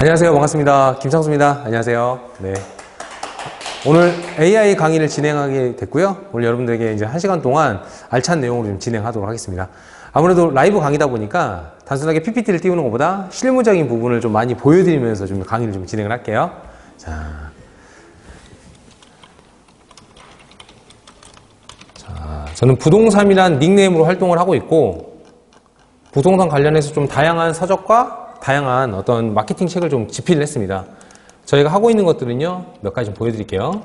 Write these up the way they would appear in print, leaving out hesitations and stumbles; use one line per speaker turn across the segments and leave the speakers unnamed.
안녕하세요. 반갑습니다. 김상수입니다. 안녕하세요. 네. 오늘 AI 강의를 진행하게 됐고요. 오늘 여러분들에게 이제 1시간 동안 알찬 내용으로 좀 진행하도록 하겠습니다. 아무래도 라이브 강의다 보니까 단순하게 PPT를 띄우는 것보다 실무적인 부분을 좀 많이 보여드리면서 좀 강의를 좀 진행을 할게요. 자, 저는 부동산이란 닉네임으로 활동을 하고 있고, 부동산 관련해서 좀 다양한 서적과 다양한 어떤 마케팅 책을 좀 집필을 했습니다. 저희가 하고 있는 것들은요, 몇 가지 좀 보여드릴게요.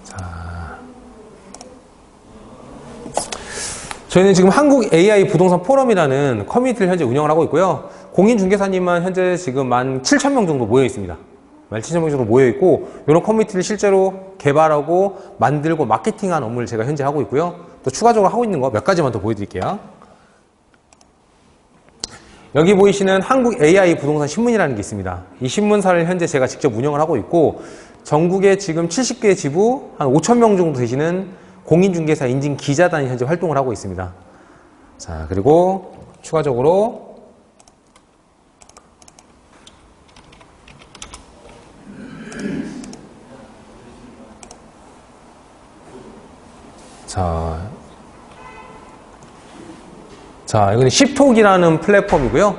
자, 저희는 지금 한국 AI 부동산 포럼이라는 커뮤니티를 현재 운영을 하고 있고요. 공인중개사님만 현재 지금 17,000명 정도 모여 있습니다. 17,000명 정도 모여 있고, 이런 커뮤니티를 실제로 개발하고 만들고 마케팅한 업무를 제가 현재 하고 있고요. 또 추가적으로 하고 있는 거 몇 가지만 더 보여드릴게요. 여기 보이시는 한국 AI 부동산 신문이라는 게 있습니다. 이 신문사를 현재 제가 직접 운영을 하고 있고, 전국에 지금 70개 지부 한 5,000명 정도 되시는 공인중개사 인증 기자단이 현재 활동을 하고 있습니다. 자, 그리고 추가적으로 자, 이거는 십톡이라는 플랫폼이고요.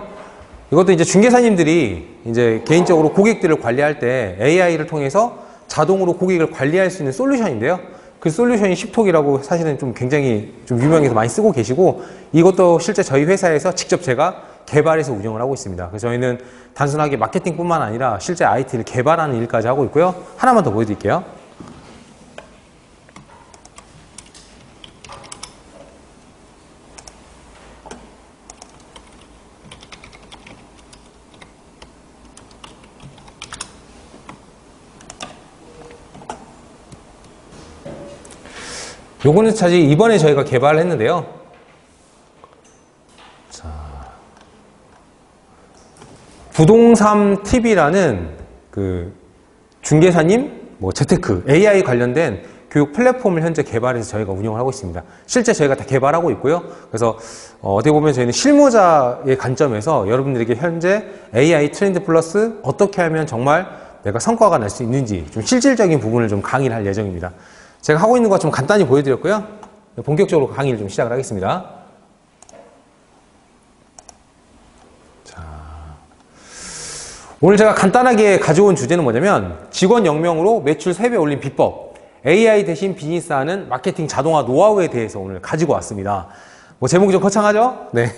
이것도 이제 중개사님들이 이제 개인적으로 고객들을 관리할 때 AI를 통해서 자동으로 고객을 관리할 수 있는 솔루션인데요. 그 솔루션이 십톡이라고 사실은 좀 굉장히 좀 유명해서 많이 쓰고 계시고, 이것도 실제 저희 회사에서 직접 제가 개발해서 운영을 하고 있습니다. 그래서 저희는 단순하게 마케팅뿐만 아니라 실제 IT를 개발하는 일까지 하고 있고요. 하나만 더 보여드릴게요. 요거는 사실 이번에 저희가 개발을 했는데요. 자, 부동산 TV라는 그 중개사님, 재테크, AI 관련된 교육 플랫폼을 현재 개발해서 저희가 운영을 하고 있습니다. 실제 저희가 다 개발하고 있고요. 그래서 어떻게 보면 저희는 실무자의 관점에서 여러분들에게 현재 AI 트렌드 플러스 어떻게 하면 정말 내가 성과가 날 수 있는지 좀 실질적인 부분을 좀 강의를 할 예정입니다. 제가 하고 있는 거 좀 간단히 보여드렸고요. 본격적으로 강의를 좀 시작을 하겠습니다. 자, 오늘 제가 간단하게 가져온 주제는 뭐냐면, 직원 0명으로 매출 3배 올린 비법, AI 대신 비즈니스하는 마케팅 자동화 노하우에 대해서 오늘 가지고 왔습니다. 제목이 좀 거창하죠? 네.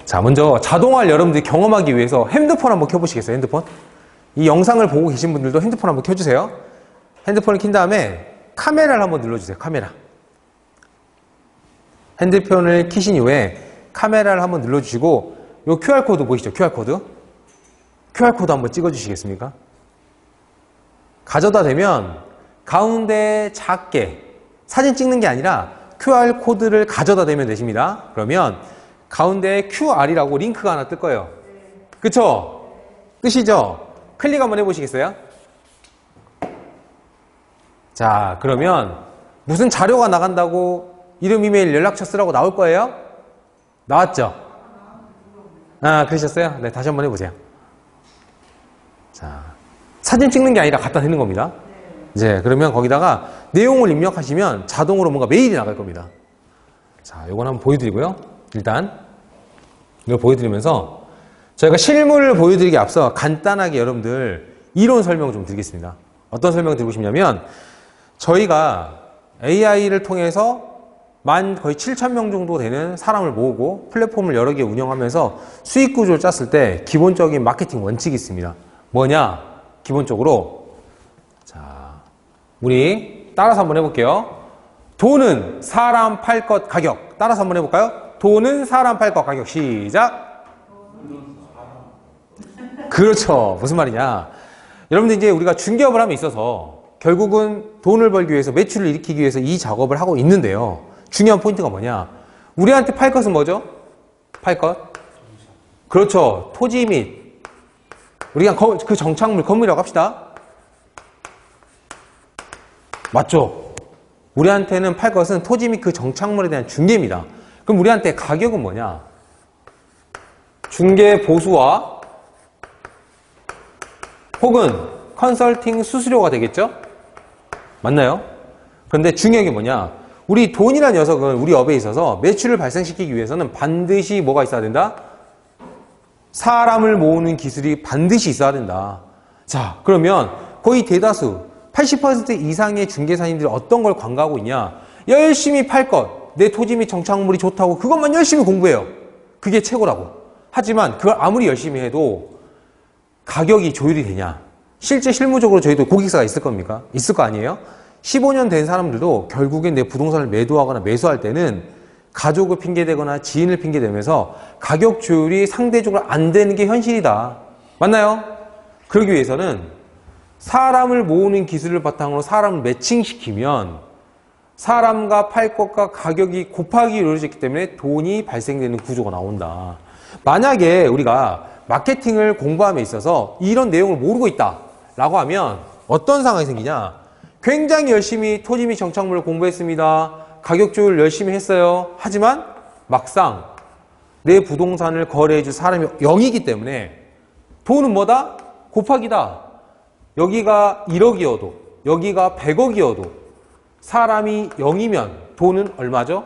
자, 먼저 자동화를 여러분들이 경험하기 위해서 핸드폰 한번 켜보시겠어요? 핸드폰? 이 영상을 보고 계신 분들도 핸드폰 한번 켜주세요. 핸드폰을 킨 다음에 카메라를 한번 눌러주세요. 카메라. 핸드폰을 켜신 이후에 카메라를 한번 눌러주시고, 요 QR코드 보이시죠? QR코드. QR코드 한번 찍어주시겠습니까? 가져다 대면 가운데 작게 사진 찍는 게 아니라 QR코드를 가져다 대면 되십니다. 그러면 가운데에 QR이라고 링크가 하나 뜰 거예요. 그쵸? 뜨시죠? 클릭 한번 해보시겠어요? 자, 그러면 무슨 자료가 나간다고 이름, 이메일, 연락처 쓰라고 나올 거예요? 나왔죠? 아, 그러셨어요? 네, 다시 한번 해보세요. 자, 사진 찍는 게 아니라 갖다 대는 겁니다. 이제 그러면 거기다가 내용을 입력하시면 자동으로 뭔가 메일이 나갈 겁니다. 자, 요건 한번 보여드리고요. 일단 이걸 보여드리면서 저희가 실물을 보여드리기 앞서 간단하게 여러분들 이론 설명을 좀 드리겠습니다. 어떤 설명을 드리고 싶냐면, 저희가 AI를 통해서 거의 7,000명 정도 되는 사람을 모으고 플랫폼을 여러 개 운영하면서 수익 구조를 짰을 때 기본적인 마케팅 원칙이 있습니다. 뭐냐? 기본적으로, 자, 우리 따라서 한번 해볼게요. 돈은 사람 팔 것 가격. 따라서 한번 해볼까요? 돈은 사람 팔 것 가격. 시작. 그렇죠. 무슨 말이냐. 여러분들 이제 우리가 중개업을 함에 있어서 결국은 돈을 벌기 위해서, 매출을 일으키기 위해서 이 작업을 하고 있는데요. 중요한 포인트가 뭐냐. 우리한테 팔 것은 뭐죠? 팔 것? 그렇죠. 토지 및 우리가 그 정착물, 건물이라고 합시다. 맞죠? 우리한테는 팔 것은 토지 및 그 정착물에 대한 중개입니다. 그럼 우리한테 가격은 뭐냐? 중개 보수와 혹은 컨설팅 수수료가 되겠죠? 맞나요? 그런데 중요한 게 뭐냐? 우리 돈이라는 녀석은 우리 업에 있어서 매출을 발생시키기 위해서는 반드시 뭐가 있어야 된다? 사람을 모으는 기술이 반드시 있어야 된다. 자, 그러면 거의 대다수 80% 이상의 중개사님들이 어떤 걸 광고하고 있냐? 열심히 팔 것, 내 토지 및 정착물이 좋다고 그것만 열심히 공부해요. 그게 최고라고. 하지만 그걸 아무리 열심히 해도 가격이 조율이 되냐? 실제 실무적으로 저희도 고객사가 있을 겁니까? 있을 거 아니에요? 15년 된 사람들도 결국엔 내 부동산을 매도하거나 매수할 때는 가족을 핑계대거나 지인을 핑계대면서 가격 조율이 상대적으로 안 되는 게 현실이다. 맞나요? 그러기 위해서는 사람을 모으는 기술을 바탕으로 사람을 매칭시키면 사람과 팔 것과 가격이 곱하기 이루어졌기 때문에 돈이 발생되는 구조가 나온다. 만약에 우리가 마케팅을 공부함에 있어서 이런 내용을 모르고 있다 라고 하면 어떤 상황이 생기냐? 굉장히 열심히 토지 및 정착물을 공부했습니다. 가격 조율 열심히 했어요. 하지만 막상 내 부동산을 거래해줄 사람이 0이기 때문에 돈은 뭐다? 곱하기다. 여기가 1억이어도 여기가 100억이어도 사람이 0이면 돈은 얼마죠?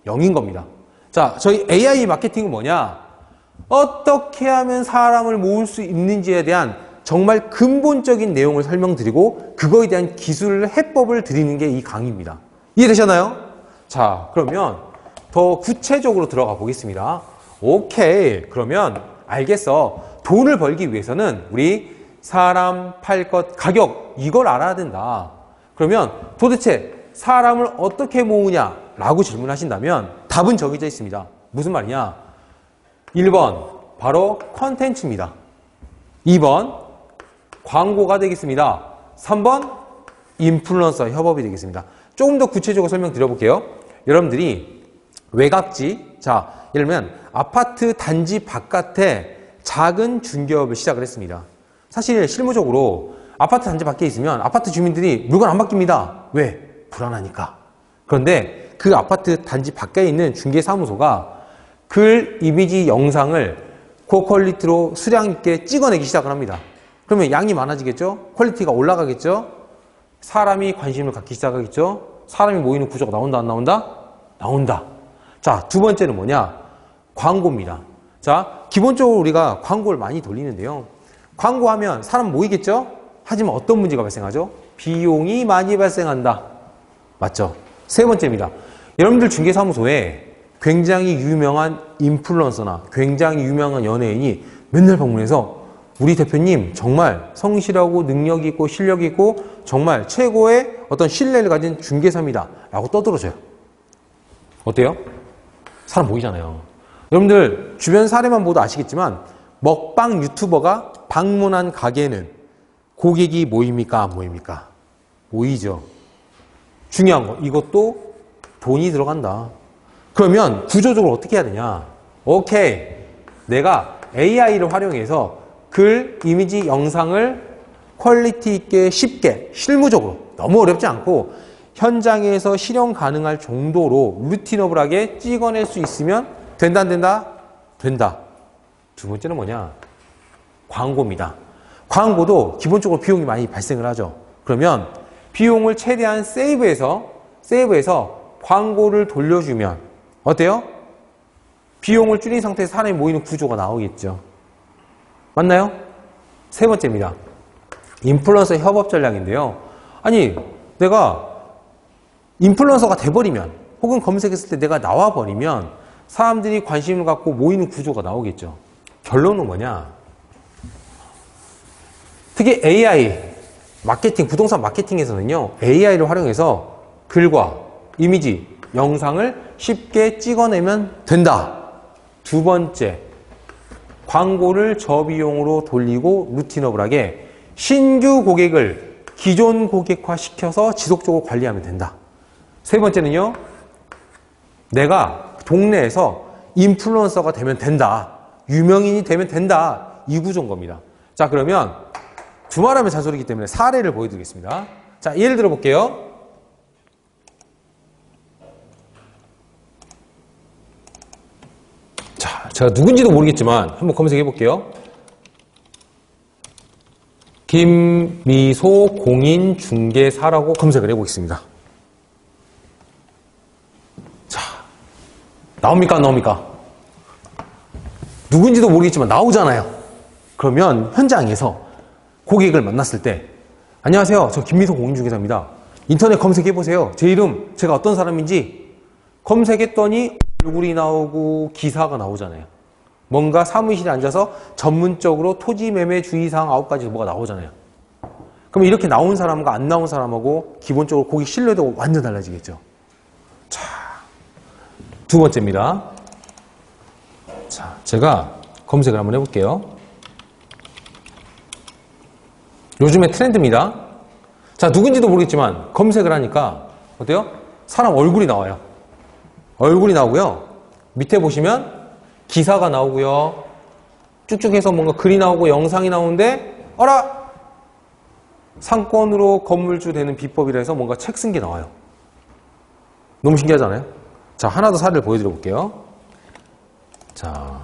0인 겁니다. 자, 저희 AI 마케팅은 뭐냐? 어떻게 하면 사람을 모을 수 있는지에 대한 정말 근본적인 내용을 설명드리고 그거에 대한 기술 해법을 드리는 게 이 강의입니다. 이해되셨나요? 자, 그러면 더 구체적으로 들어가 보겠습니다. 오케이. 그러면 알겠어. 돈을 벌기 위해서는 우리 사람, 팔 것, 가격 이걸 알아야 된다. 그러면 도대체 사람을 어떻게 모으냐? 라고 질문하신다면 답은 정해져 있습니다. 무슨 말이냐? 1번 바로 컨텐츠입니다. 2번 광고가 되겠습니다. 3번 인플루언서 협업이 되겠습니다. 조금 더 구체적으로 설명드려볼게요. 여러분들이 외곽지, 자, 예를 들면 아파트 단지 바깥에 작은 중개업을 시작을 했습니다. 사실 실무적으로 아파트 단지 밖에 있으면 아파트 주민들이 물건 안 맡깁니다. 왜? 불안하니까. 그런데 그 아파트 단지 밖에 있는 중개사무소가 글, 이미지, 영상을 고퀄리티로 수량 있게 찍어내기 시작을 합니다. 그러면 양이 많아지겠죠? 퀄리티가 올라가겠죠? 사람이 관심을 갖기 시작하겠죠? 사람이 모이는 구조가 나온다, 안 나온다? 나온다. 자, 두 번째는 뭐냐? 광고입니다. 자, 기본적으로 우리가 광고를 많이 돌리는데요. 광고하면 사람 모이겠죠? 하지만 어떤 문제가 발생하죠? 비용이 많이 발생한다. 맞죠? 세 번째입니다. 여러분들 중개사무소에 굉장히 유명한 인플루언서나 굉장히 유명한 연예인이 맨날 방문해서 우리 대표님 정말 성실하고 능력 있고 실력 있고 정말 최고의 어떤 신뢰를 가진 중개사입니다. 라고 떠들어줘요. 어때요? 사람 모이잖아요. 여러분들 주변 사례만 보도 아시겠지만 먹방 유튜버가 방문한 가게는 고객이 모입니까? 안 모입니까? 모이죠. 중요한 거 이것도 돈이 들어간다. 그러면 구조적으로 어떻게 해야 되냐? 오케이. 내가 AI를 활용해서 글, 이미지, 영상을 퀄리티 있게 쉽게 실무적으로 너무 어렵지 않고 현장에서 실현 가능할 정도로 루틴어블하게 찍어낼 수 있으면 된다 안 된다? 된다. 두 번째는 뭐냐? 광고입니다. 광고도 기본적으로 비용이 많이 발생을 하죠. 그러면 비용을 최대한 세이브해서 광고를 돌려주면 어때요? 비용을 줄인 상태에서 사람이 모이는 구조가 나오겠죠. 맞나요? 세 번째입니다. 인플루언서 협업 전략인데요. 아니, 내가 인플루언서가 돼버리면 혹은 검색했을 때 내가 나와버리면 사람들이 관심을 갖고 모이는 구조가 나오겠죠. 결론은 뭐냐? 특히 AI, 마케팅, 부동산 마케팅에서는요. AI를 활용해서 글과 이미지, 영상을 쉽게 찍어내면 된다. 두 번째, 광고를 저비용으로 돌리고 루틴어블하게 신규 고객을 기존 고객화 시켜서 지속적으로 관리하면 된다. 세 번째는요. 내가 동네에서 인플루언서가 되면 된다. 유명인이 되면 된다. 이 구조인 겁니다. 자, 그러면 두말하면 잔소리이기 때문에 사례를 보여드리겠습니다. 자, 예를 들어 볼게요. 자, 제가 누군지도 모르겠지만 한번 검색해 볼게요. 김미소 공인중개사라고 검색을 해보겠습니다. 자, 나옵니까? 안 나옵니까? 누군지도 모르겠지만 나오잖아요. 그러면 현장에서 고객을 만났을 때 안녕하세요. 저 김미소 공인중개사입니다. 인터넷 검색해보세요. 제 이름, 제가 어떤 사람인지 검색했더니 얼굴이 나오고 기사가 나오잖아요. 뭔가 사무실에 앉아서 전문적으로 토지 매매 주의사항 9가지 뭐가 나오잖아요. 그럼 이렇게 나온 사람과 안 나온 사람하고 기본적으로 고객 신뢰도가 완전 달라지겠죠. 자, 두 번째입니다. 자, 제가 검색을 한번 해볼게요. 요즘의 트렌드입니다. 자, 누군지도 모르겠지만 검색을 하니까 어때요? 사람 얼굴이 나와요. 얼굴이 나오고요. 밑에 보시면 기사가 나오고요. 쭉쭉 해서 뭔가 글이 나오고 영상이 나오는데 어라! 상권으로 건물주 되는 비법이라 해서 뭔가 책 쓴 게 나와요. 너무 신기하잖아요? 자, 하나 더 사례를 보여드려 볼게요. 자,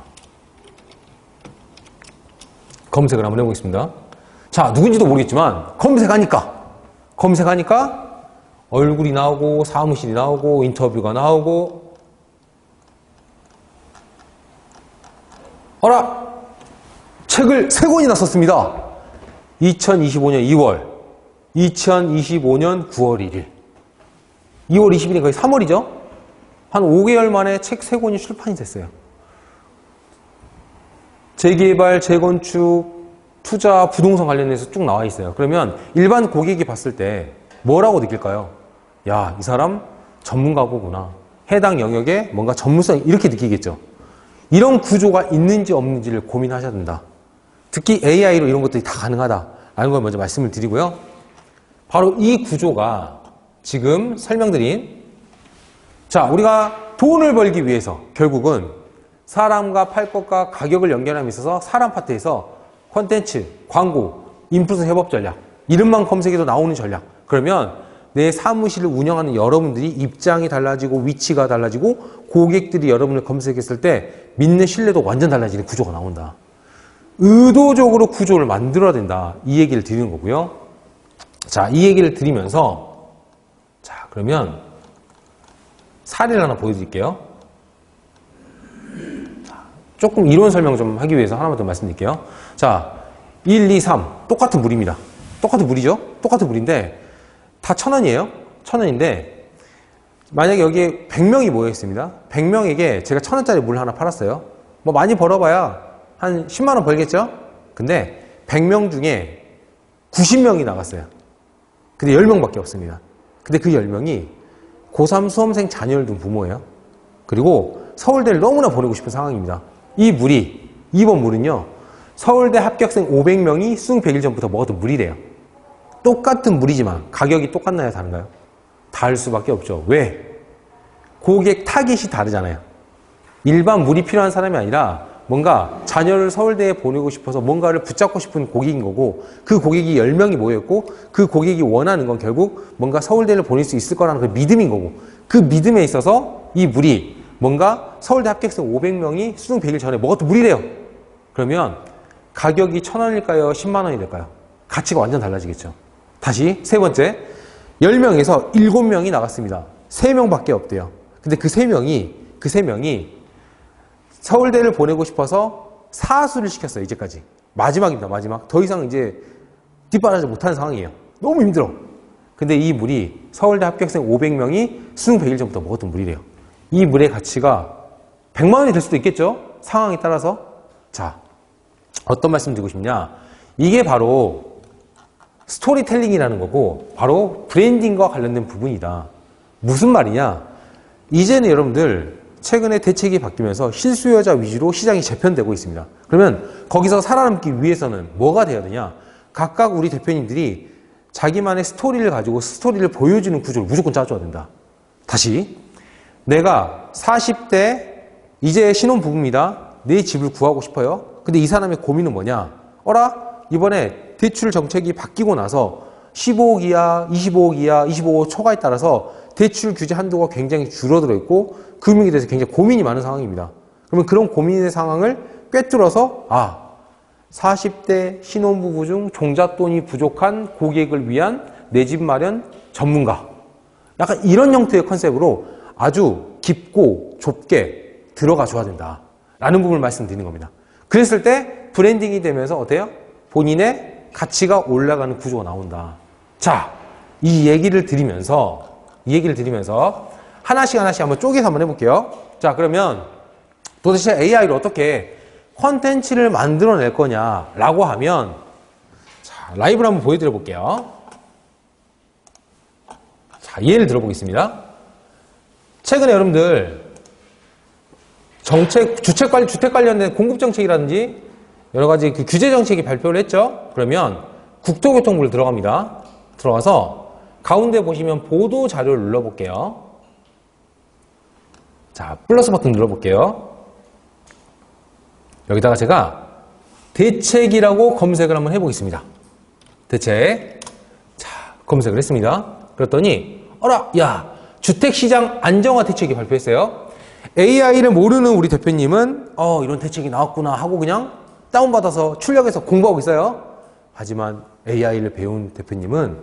검색을 한번 해보겠습니다. 자, 누군지도 모르겠지만 검색하니까 얼굴이 나오고 사무실이 나오고 인터뷰가 나오고 어라! 책을 3권이나 썼습니다. 2025년 2월, 2025년 9월 1일. 2월 20일이 거의 3월이죠? 한 5개월 만에 책 3권이 출판이 됐어요. 재개발, 재건축, 투자, 부동산 관련해서 쭉 나와 있어요. 그러면 일반 고객이 봤을 때 뭐라고 느낄까요? 야, 이 사람 전문가구나. 해당 영역에 뭔가 전문성 이렇게 느끼겠죠. 이런 구조가 있는지 없는지를 고민하셔야 된다. 특히 AI로 이런 것들이 다 가능하다라는 걸 먼저 말씀을 드리고요. 바로 이 구조가 지금 설명드린 자, 우리가 돈을 벌기 위해서 결국은 사람과 팔 것과 가격을 연결함에 있어서 사람 파트에서 콘텐츠, 광고, 인플루언서 협업 전략 이름만 검색해도 나오는 전략 그러면 내 사무실을 운영하는 여러분들이 입장이 달라지고 위치가 달라지고 고객들이 여러분을 검색했을 때 믿는 신뢰도 완전 달라지는 구조가 나온다. 의도적으로 구조를 만들어야 된다. 이 얘기를 드리는 거고요. 자, 이 얘기를 드리면서 자, 그러면 사례를 하나 보여드릴게요. 자, 조금 이론 설명 좀 하기 위해서 하나만 더 말씀드릴게요. 자, 1, 2, 3 똑같은 물입니다. 똑같은 물이죠? 똑같은 물인데 다 1,000원이에요. 1,000원인데 만약에 여기에 100명이 모여 있습니다. 100명에게 제가 1,000원짜리 물 하나 팔았어요. 뭐 많이 벌어봐야 한 10만 원 벌겠죠? 근데 100명 중에 90명이 나갔어요. 근데 10명밖에 없습니다. 근데 그 10명이 고3 수험생 자녀를 둔 부모예요. 그리고 서울대를 너무나 보내고 싶은 상황입니다. 이번 물은요. 서울대 합격생 500명이 수능 100일 전부터 먹었던 물이래요. 똑같은 물이지만 가격이 똑같나요? 다른가요? 다를 수밖에 없죠. 왜? 고객 타깃이 다르잖아요. 일반 물이 필요한 사람이 아니라 뭔가 자녀를 서울대에 보내고 싶어서 뭔가를 붙잡고 싶은 고객인 거고 그 고객이 10명이 모였고 그 고객이 원하는 건 결국 뭔가 서울대를 보낼 수 있을 거라는 그 믿음인 거고 그 믿음에 있어서 이 물이 뭔가 서울대 합격생 500명이 수능 100일 전에 먹었던 물이래요. 그러면 가격이 1,000원일까요? 10만 원이 될까요? 가치가 완전 달라지겠죠. 다시 세 번째 10명에서 7명이 나갔습니다. 3명밖에 없대요. 근데 그 3명이 서울대를 보내고 싶어서 사수를 시켰어요. 이제까지. 마지막입니다. 마지막. 더 이상 이제 뒷바라지 못하는 상황이에요. 너무 힘들어. 근데 이 물이 서울대 합격생 500명이 수능 100일 전부터 먹었던 물이래요. 이 물의 가치가 100만 원이 될 수도 있겠죠? 상황에 따라서. 자, 어떤 말씀 드리고 싶냐? 이게 바로 스토리텔링이라는 거고 바로 브랜딩과 관련된 부분이다. 무슨 말이냐? 이제는 여러분들 최근에 대책이 바뀌면서 실수요자 위주로 시장이 재편되고 있습니다. 그러면 거기서 살아남기 위해서는 뭐가 돼야 되냐? 각각 우리 대표님들이 자기만의 스토리를 가지고 스토리를 보여주는 구조를 무조건 짜줘야 된다. 다시 내가 40대 이제 신혼부부입니다. 내 집을 구하고 싶어요. 근데 이 사람의 고민은 뭐냐? 어라? 이번에 대출 정책이 바뀌고 나서 15억 이하, 25억 이하, 25억 초과에 따라서 대출 규제 한도가 굉장히 줄어들어 있고 금융에 대해서 굉장히 고민이 많은 상황입니다. 그러면 그런 고민의 상황을 꿰뚫어서 40대 신혼부부 중 종잣돈이 부족한 고객을 위한 내 집 마련 전문가. 약간 이런 형태의 컨셉으로 아주 깊고 좁게 들어가 줘야 된다. 라는 부분을 말씀드리는 겁니다. 그랬을 때 브랜딩이 되면서 어때요? 본인의 가치가 올라가는 구조가 나온다. 자, 이 얘기를 드리면서 하나씩 한번 쪼개서 한번 해볼게요. 자, 그러면 도대체 AI로 어떻게 컨텐츠를 만들어낼 거냐라고 하면, 자, 라이브를 한번 보여드려 볼게요. 자, 예를 들어보겠습니다. 최근에 여러분들 주택 관련된 공급 정책이라든지 여러 가지 그 규제 정책이 발표를 했죠. 그러면 국토교통부를 들어갑니다. 들어가서 가운데 보시면 보도 자료를 눌러볼게요. 자, 플러스 버튼 눌러볼게요. 여기다가 제가 대책이라고 검색을 한번 해보겠습니다. 대책. 자, 검색을 했습니다. 그랬더니, 야, 주택시장 안정화 대책이 발표했어요. AI를 모르는 우리 대표님은, 이런 대책이 나왔구나 하고 그냥 다운받아서 출력해서 공부하고 있어요. 하지만 AI를 배운 대표님은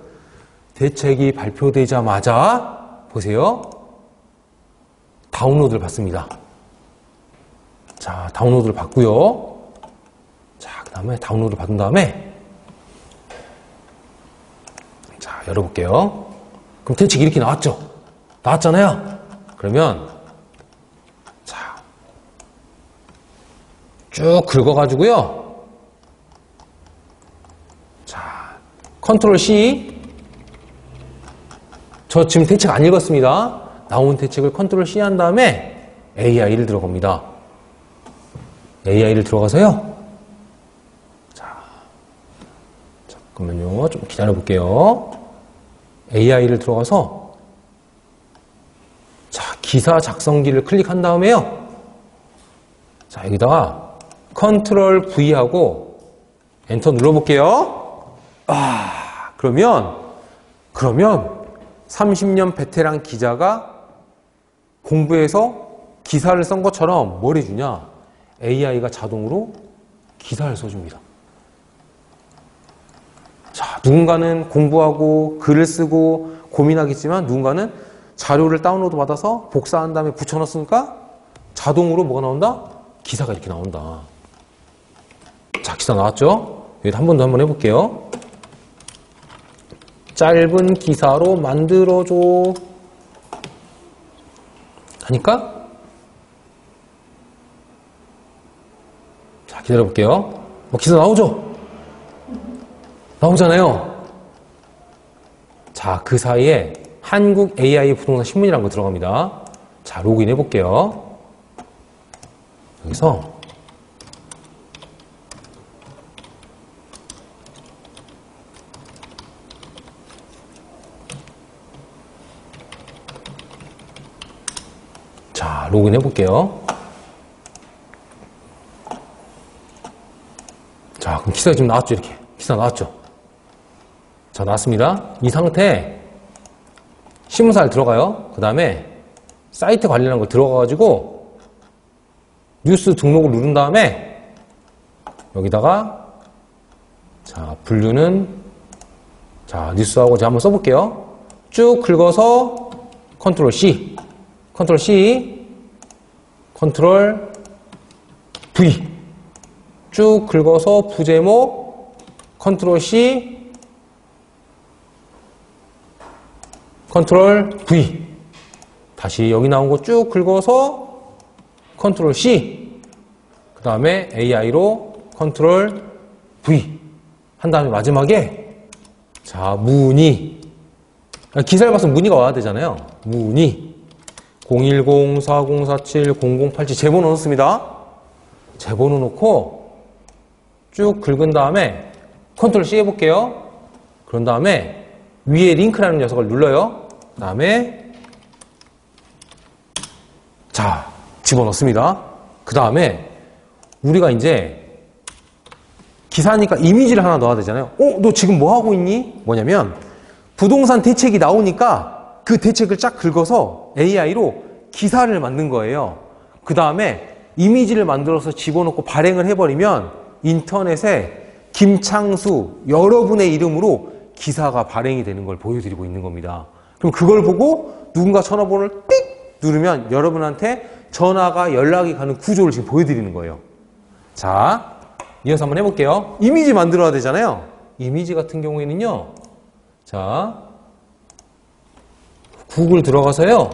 대책이 발표되자마자, 보세요. 다운로드를 받습니다. 자, 다운로드를 받고요. 자, 그 다음에 다운로드를 받은 다음에 자, 열어볼게요. 그럼 대책이 이렇게 나왔죠? 나왔잖아요? 그러면 자, 쭉 긁어가지고요. 자, 컨트롤 C. 저 지금 대책 안 읽었습니다. 나온 대책을 컨트롤 C 한 다음에 AI를 들어갑니다. AI를 들어가서요. 자, 잠깐만요. 좀 기다려 볼게요. AI를 들어가서 자, 기사 작성기를 클릭한 다음에요. 자, 여기다가 컨트롤 V하고 엔터 눌러볼게요. 그러면 30년 베테랑 기자가 공부해서 기사를 쓴 것처럼 뭘 해주냐? AI가 자동으로 기사를 써줍니다. 자, 누군가는 공부하고 글을 쓰고 고민하겠지만 누군가는 자료를 다운로드 받아서 복사한 다음에 붙여넣었으니까 자동으로 뭐가 나온다? 기사가 이렇게 나온다. 자, 기사 나왔죠? 여기다 한 번 더 한번 해볼게요. 짧은 기사로 만들어줘. 하니까 자, 기다려볼게요. 기사 나오죠? 나오잖아요. 자, 그 사이에 한국 AI 부동산 신문이라는 거 들어갑니다. 자, 로그인 해볼게요. 여기서 자, 로그인 해볼게요. 자, 그럼 기사가 지금 나왔죠? 이렇게. 기사 나왔죠? 자, 나왔습니다. 이 상태에 신문사를 들어가요. 그 다음에 사이트 관리라는 거 들어가가지고 뉴스 등록을 누른 다음에 여기다가 자, 분류는 자, 뉴스하고 제가 한번 써볼게요. 쭉 긁어서 컨트롤 C, 컨트롤 C, 컨트롤 V 쭉 긁어서 부제목 컨트롤 C, 컨트롤 V 다시 여기 나온 거 쭉 긁어서 컨트롤 C 그 다음에 AI로 컨트롤 V 한 다음에 마지막에 자, 문의 기사를 봤으면 문의가 와야 되잖아요. 문의 010-4047-0087 제번호 넣습니다. 제번호 넣고 쭉 긁은 다음에 컨트롤 C 해볼게요. 그런 다음에 위에 링크라는 녀석을 눌러요. 그 다음에 자, 집어넣습니다. 그 다음에 우리가 이제 기사니까 이미지를 하나 넣어야 되잖아요. 너 지금 뭐 하고 있니? 뭐냐면 부동산 대책이 나오니까 그 대책을 쫙 긁어서 AI로 기사를 만든 거예요. 그 다음에 이미지를 만들어서 집어넣고 발행을 해버리면 인터넷에 김창수 여러분의 이름으로 기사가 발행이 되는 걸 보여드리고 있는 겁니다. 그럼 그걸 보고 누군가 전화번호를 띡 누르면 여러분한테 전화가 연락이 가는 구조를 지금 보여드리는 거예요. 자, 이어서 한번 해볼게요. 이미지 만들어야 되잖아요. 이미지 같은 경우에는요. 자, 구글 들어가서요.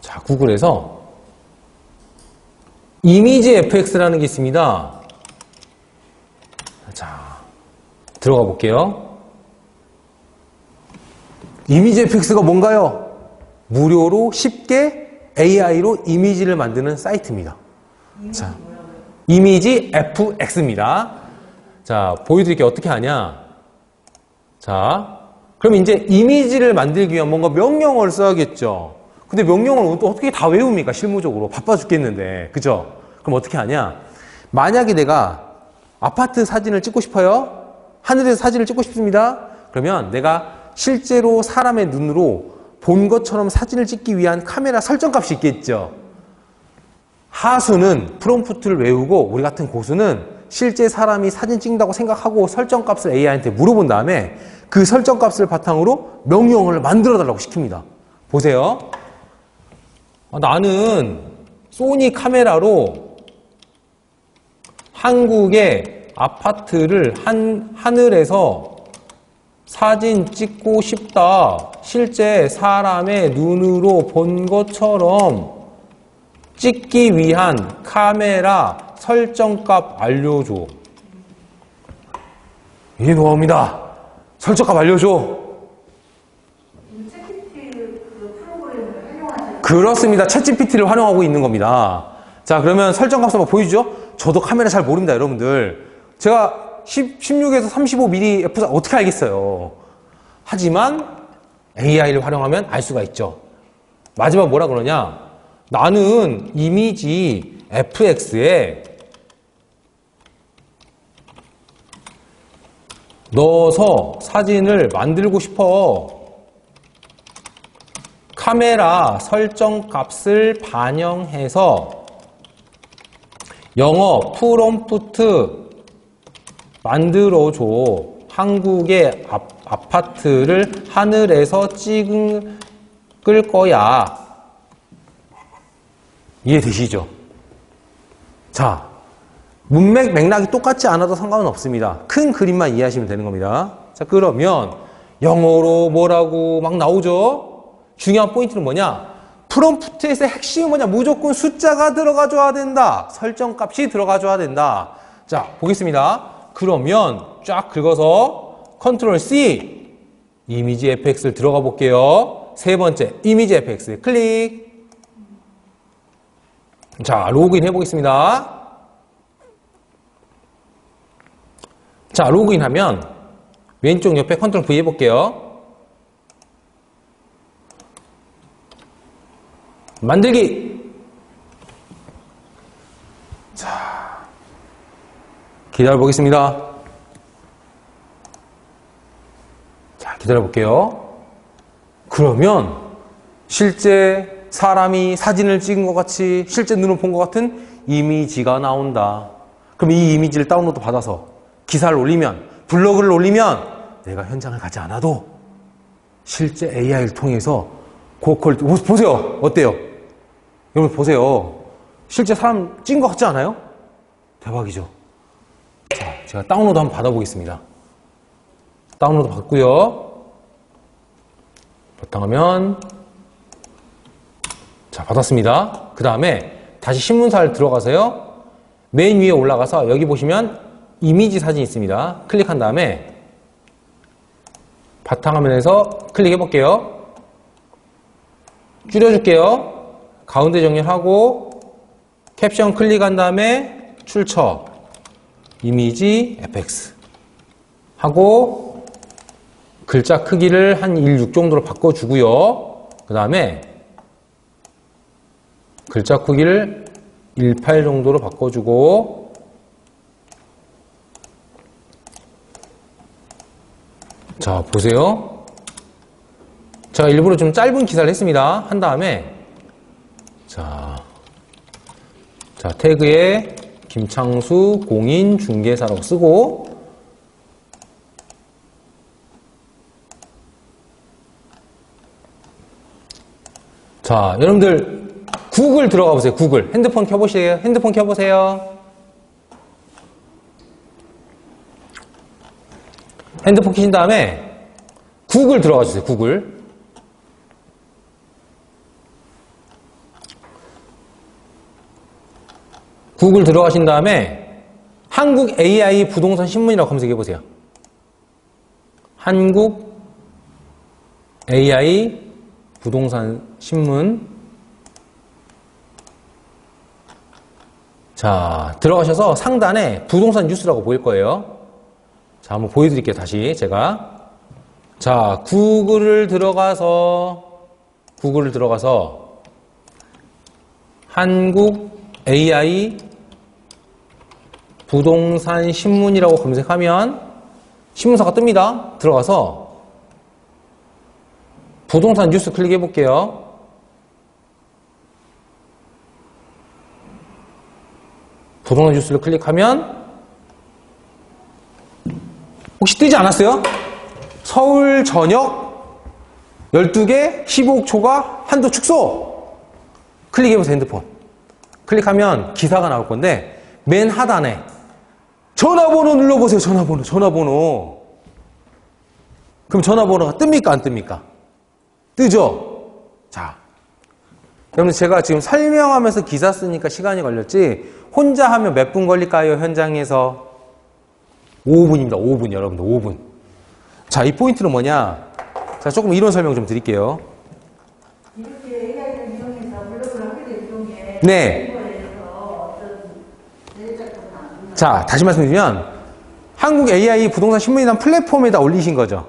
자, 구글에서 이미지 FX라는 게 있습니다. 자, 들어가 볼게요. 이미지 FX가 뭔가요? 무료로 쉽게 AI로 이미지를 만드는 사이트입니다. 자, 이미지 FX입니다. 자, 보여드릴게요. 어떻게 하냐? 자, 그럼 이제 이미지를 만들기 위한 뭔가 명령어를 써야겠죠. 근데 명령어를 또 어떻게 다 외웁니까? 실무적으로. 바빠 죽겠는데. 그죠? 그럼 어떻게 하냐? 만약에 내가 아파트 사진을 찍고 싶어요. 하늘에서 사진을 찍고 싶습니다. 그러면 내가 실제로 사람의 눈으로 본 것처럼 사진을 찍기 위한 카메라 설정값이 있겠죠. 하수는 프롬프트를 외우고 우리 같은 고수는 실제 사람이 사진 찍는다고 생각하고 설정값을 AI한테 물어본 다음에 그 설정값을 바탕으로 명령어를 만들어 달라고 시킵니다. 보세요. 나는 소니 카메라로 한국의 아파트를 하늘에서 사진 찍고 싶다. 실제 사람의 눈으로 본 것처럼 찍기 위한 카메라 설정값 알려줘. 이게 뭐합니다. 설정값 알려줘. 그렇습니다. 챗GPT를 활용하고 있는 겁니다. 자, 그러면 설정값 한번 보여주죠. 저도 카메라 잘 모릅니다, 여러분들. 제가 16에서 35mm f4 어떻게 알겠어요. 하지만 AI를 활용하면 알 수가 있죠. 마지막 뭐라 그러냐. 나는 이미지 FX에 넣어서 사진을 만들고 싶어. 카메라 설정 값을 반영해서 영어 프롬프트 만들어줘. 한국의 아파트를 하늘에서 찍을 거야. 이해되시죠? 자, 문맥 맥락이 똑같지 않아도 상관은 없습니다. 큰 그림만 이해하시면 되는 겁니다. 자, 그러면 영어로 뭐라고 막 나오죠? 중요한 포인트는 뭐냐? 프롬프트에서 핵심은 뭐냐? 무조건 숫자가 들어가줘야 된다. 설정값이 들어가줘야 된다. 자, 보겠습니다. 그러면 쫙 긁어서 컨트롤 C 이미지 FX를 들어가 볼게요. 세 번째 이미지 FX 클릭. 자, 로그인 해보겠습니다. 자, 로그인 하면 왼쪽 옆에 컨트롤 V 해볼게요. 만들기. 자, 기다려 보겠습니다. 자, 기다려 볼게요. 그러면 실제 사람이 사진을 찍은 것 같이 실제 눈을 본 것 같은 이미지가 나온다. 그럼 이 이미지를 다운로드 받아서 기사를 올리면, 블로그를 올리면 내가 현장을 가지 않아도 실제 AI를 통해서 고퀄 보세요. 어때요? 여러분 보세요. 실제 사람 찍은 것 같지 않아요? 대박이죠. 자, 제가 다운로드 한번 받아보겠습니다. 다운로드 받고요. 바탕화면. 자, 받았습니다. 그 다음에 다시 신문사를 들어가서요. 맨 위에 올라가서 여기 보시면 이미지 사진이 있습니다. 클릭한 다음에 바탕화면에서 클릭해 볼게요. 줄여줄게요. 가운데 정렬하고 캡션 클릭한 다음에 출처 이미지 FX 하고 글자 크기를 한 1.6 정도로 바꿔주고요. 그 다음에 글자 크기를 1.8 정도로 바꿔주고 자, 보세요. 제가 일부러 좀 짧은 기사를 했습니다. 한 다음에, 자, 태그에 김창수 공인중개사라고 쓰고, 자, 여러분들 구글 들어가 보세요. 구글. 핸드폰 켜보세요. 핸드폰 켜보세요. 핸드폰 켜신 다음에 구글 들어가 주세요. 구글. 구글 들어가신 다음에 한국 AI 부동산 신문이라고 검색해 보세요. 한국 AI 부동산 신문. 자, 들어가셔서 상단에 부동산 뉴스라고 보일 거예요. 자, 한번 보여드릴게요. 다시 제가. 자, 구글을 들어가서 한국 AI 부동산 신문이라고 검색하면 신문사가 뜹니다. 들어가서 부동산 뉴스 클릭해 볼게요. 부동산 뉴스를 클릭하면 혹시 뜨지 않았어요? 서울 전역 12개 15억 초과 한도 축소. 클릭해 보세요. 핸드폰. 클릭하면 기사가 나올 건데 맨 하단에 전화번호 눌러보세요. 전화번호. 그럼 전화번호가 뜹니까? 안 뜹니까? 뜨죠? 자, 여러분 제가 지금 설명하면서 기사 쓰니까 시간이 걸렸지 혼자 하면 몇 분 걸릴까요? 현장에서 5분입니다. 5분 여러분들 5분. 자, 이 포인트는 뭐냐? 자, 조금 이론 설명 좀 드릴게요.
이렇게 AI를 이용해서 블로그를 하게 된 중에
네. 자, 다시 말씀드리면 한국 AI 부동산 신문이라는 플랫폼에다 올리신 거죠.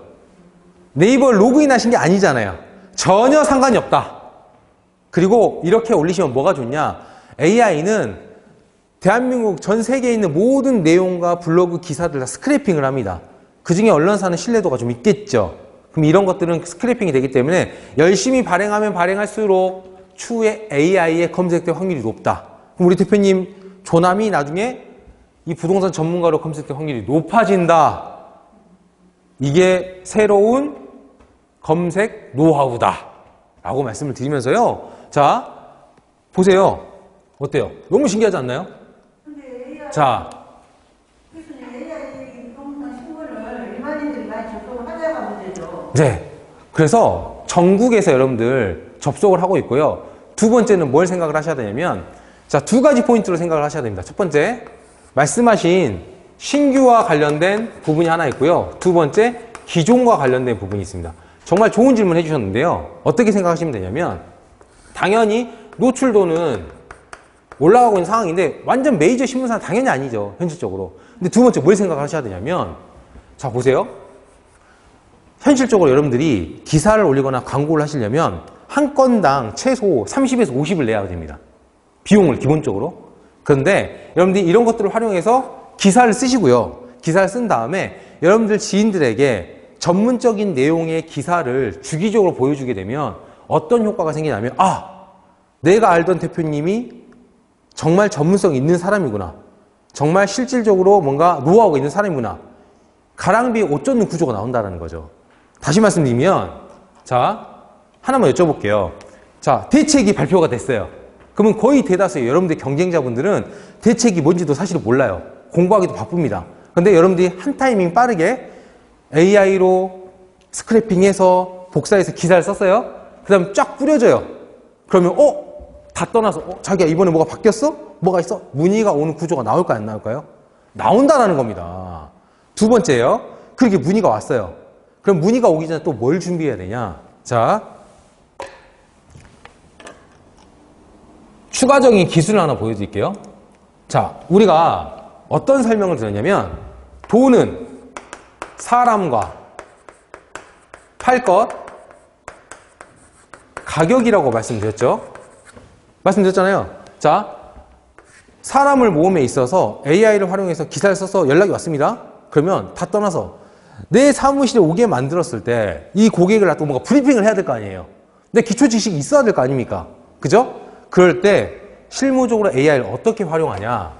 네이버 로그인 하신 게 아니잖아요. 전혀 상관이 없다. 그리고 이렇게 올리시면 뭐가 좋냐? AI는 대한민국 전 세계에 있는 모든 내용과 블로그 기사들 다 스크래핑을 합니다. 그 중에 언론사는 신뢰도가 좀 있겠죠. 그럼 이런 것들은 스크래핑이 되기 때문에 열심히 발행하면 발행할수록 추후에 AI에 검색될 확률이 높다. 그럼 우리 대표님 조남이 나중에 이 부동산 전문가로 검색될 확률이 높아진다. 이게 새로운 검색 노하우다. 라고 말씀을 드리면서요. 자, 보세요. 어때요? 너무 신기하지 않나요? 자,
AI 부동산 신문을 일반인들이 많이 접속을 하자가 문제죠.
네. 그래서 전국에서 여러분들 접속을 하고 있고요. 두 번째는 뭘 생각을 하셔야 되냐면, 자, 두 가지 포인트로 생각을 하셔야 됩니다. 첫 번째, 말씀하신 신규와 관련된 부분이 하나 있고요. 두 번째, 기존과 관련된 부분이 있습니다. 정말 좋은 질문 해주셨는데요. 어떻게 생각하시면 되냐면, 당연히 노출도는 올라가고 있는 상황인데 완전 메이저 신문사는 당연히 아니죠. 현실적으로. 근데 두 번째 뭘 생각하셔야 되냐면, 자, 보세요. 현실적으로 여러분들이 기사를 올리거나 광고를 하시려면 한 건당 최소 30에서 50을 내야 됩니다. 비용을 기본적으로. 그런데 여러분들이 이런 것들을 활용해서 기사를 쓰시고요. 기사를 쓴 다음에 여러분들 지인들에게 전문적인 내용의 기사를 주기적으로 보여주게 되면 어떤 효과가 생기냐면, 아, 내가 알던 대표님이 정말 전문성 있는 사람이구나. 정말 실질적으로 뭔가 노하우가 있는 사람이구나. 가랑비에 옷 젖는 구조가 나온다는 거죠. 다시 말씀드리면, 자, 하나만 여쭤볼게요. 자, 대책이 발표가 됐어요. 그러면 거의 대다수의 여러분들 경쟁자분들은 대책이 뭔지도 사실 몰라요. 공부하기도 바쁩니다. 근데 여러분들이 한 타이밍 빠르게 AI로 스크래핑해서 복사해서 기사를 썼어요. 그 다음에 쫙 뿌려져요. 그러면 다 떠나서 자기야 이번에 뭐가 바뀌었어? 뭐가 있어? 문의가 오는 구조가 나올까요? 안 나올까요? 나온다라는 겁니다. 두 번째요. 그렇게 문의가 왔어요. 그럼 문의가 오기 전에 또 뭘 준비해야 되냐? 자, 추가적인 기술을 하나 보여드릴게요. 자, 우리가 어떤 설명을 드렸냐면, 돈은 사람과 팔 것, 가격이라고 말씀드렸죠. 말씀드렸잖아요. 자, 사람을 모음에 있어서 AI를 활용해서 기사를 써서 연락이 왔습니다. 그러면 다 떠나서 내 사무실에 오게 만들었을 때 이 고객을 또 뭔가 브리핑을 해야 될 거 아니에요. 내 기초 지식이 있어야 될 거 아닙니까? 그죠? 그럴 때 실무적으로 AI를 어떻게 활용하냐?